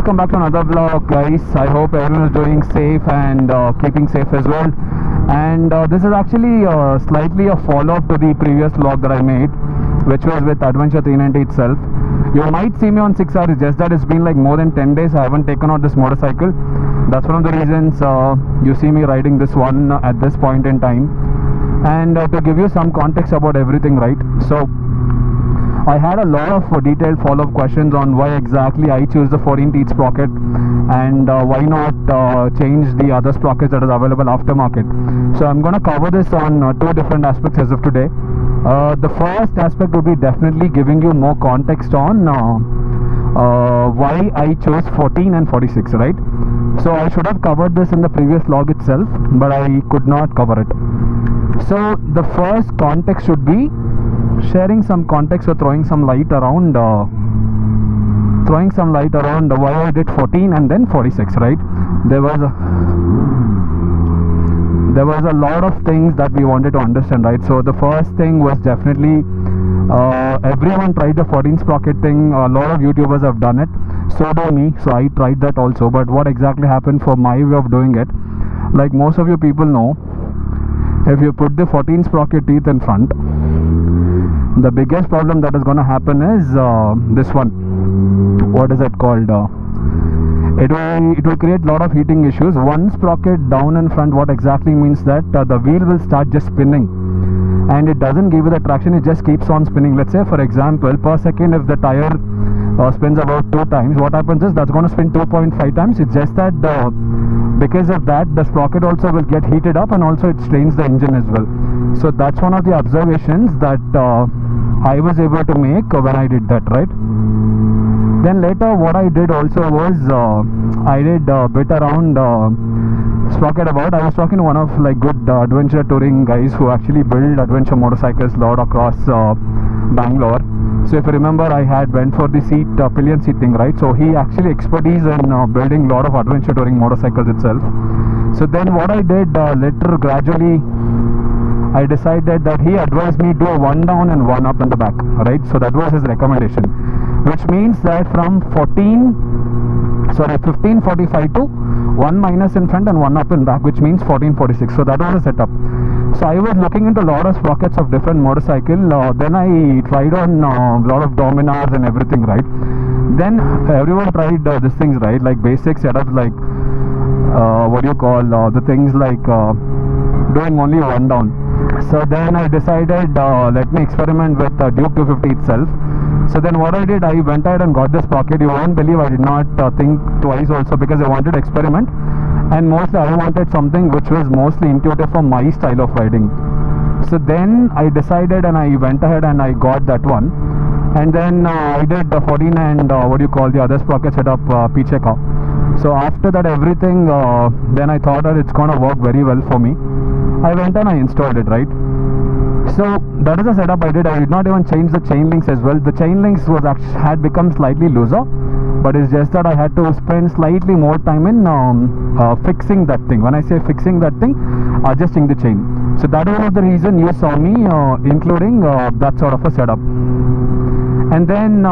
Welcome back to another vlog, guys. I hope everyone is doing safe and keeping safe as well. And this is actually slightly a follow-up to the previous vlog that I made, which was with Adventure 390 itself. You might see me on 6R, it's just that it's been like more than 10 days I haven't taken out this motorcycle. That's one of the reasons you see me riding this one at this point in time. And to give you some context about everything, right? So I had a lot of detailed follow-up questions on why exactly I choose the 14 teeth sprocket and why not change the other sprockets that is available aftermarket. So I'm going to cover this on two different aspects as of today. The first aspect will be definitely giving you more context on why I chose 14 and 46, right? So I should have covered this in the previous log itself, but I could not cover it. So the first context should be sharing some context or throwing some light around why I did 14 and then 46, right? There was a lot of things that we wanted to understand, right? So the first thing was definitely everyone tried the 14 sprocket thing. A lot of YouTubers have done it, so do me, so I tried that also. But what exactly happened for my way of doing it, like most of you people know, if you put the 14 sprocket teeth in front, the biggest problem that is going to happen is this one. What is it called? It will create a lot of heating issues. One sprocket down in front, what exactly means that the wheel will start just spinning, and it doesn't give you the traction, it just keeps on spinning. Let's say for example, per second, if the tire spins about 2 times, what happens is that's going to spin 2.5 times. It's just that because of that, the sprocket also will get heated up, and also it strains the engine as well. So that's one of the observations that I was able to make when I did that, right? Then later what I did also was I did a bit around sprocket about. I was talking to one of like good adventure touring guys who actually build adventure motorcycles a lot across Bangalore. So if you remember, I had went for the pillion seat thing, right? So he actually expertise in building a lot of adventure touring motorcycles itself. So then what I did later, gradually I decided that he advised me do a 1 down and 1 up in the back, right? So that was his recommendation, which means that from 1545 to 1 minus in front and 1 up in back, which means 1446. So that was the setup. So I was looking into a lot of sprockets of different motorcycle. Then I tried on a lot of Dominars and everything, right? Then everyone tried these things, right? Like basic setups, like the things like doing only 1 down. So then I decided let me experiment with Duke 250 itself. So then what I did, I went ahead and got this sprocket. You won't believe I did not think twice also, because I wanted to experiment, and mostly I wanted something which was mostly intuitive for my style of riding. So then I decided and I went ahead and I got that one, and then I did the 14 and the other sprocket setup Picheka. So after that everything, then I thought that it's gonna work very well for me. I went and I installed it, right? So that is the setup I did. I did not even change the chain links as well. The chain links had become slightly looser, but it's just that I had to spend slightly more time in fixing that thing. When I say fixing that thing, adjusting the chain. So that is one of the reason you saw me including that sort of a setup. And then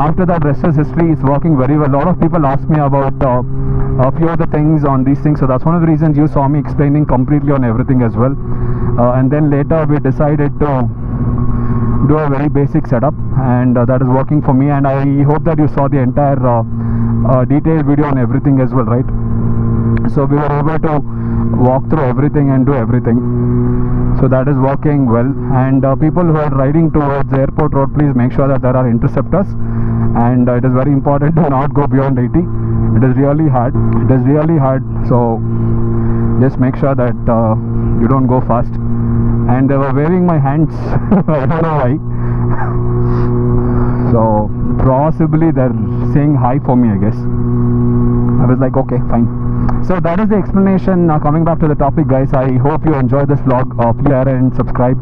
after that, rest is history. It's working very well. A lot of people ask me about a few of the things on these things, so that's one of the reasons you saw me explaining completely on everything as well. And then later we decided to do a very basic setup, and that is working for me, and I hope that you saw the entire detailed video on everything as well, right? So we were able to walk through everything and do everything, so that is working well. And people who are riding towards the airport road, please make sure that there are interceptors, and it is very important to not go beyond 80. It is really hard, so just make sure that you don't go fast. And they were waving my hands I don't know why. So possibly they're saying hi for me, I guess. I was like, okay, fine. So that is the explanation. Coming back to the topic, guys, I hope you enjoyed this vlog. Please share and subscribe,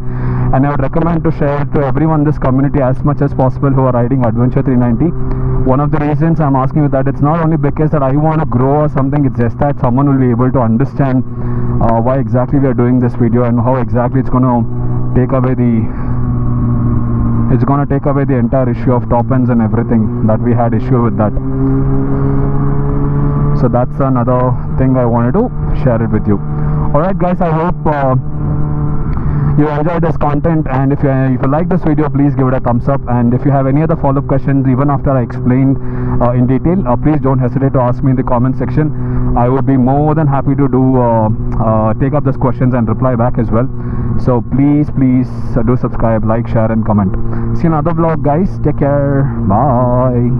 and I would recommend to share to everyone this community as much as possible who are riding Adventure 390. One of the reasons I'm asking you that, it's not only because that I want to grow or something, it's just that someone will be able to understand why exactly we are doing this video and how exactly it's going to take away the entire issue of top ends and everything that we had issue with that. So that's another thing I wanted to share it with you. Alright guys, I hope you enjoyed this content, and if you like this video, please give it a thumbs up, and if you have any other follow-up questions even after I explained in detail, please don't hesitate to ask me in the comment section. I would be more than happy to take up those questions and reply back as well. So please do subscribe, like, share and comment. See you in another vlog, guys. Take care. Bye.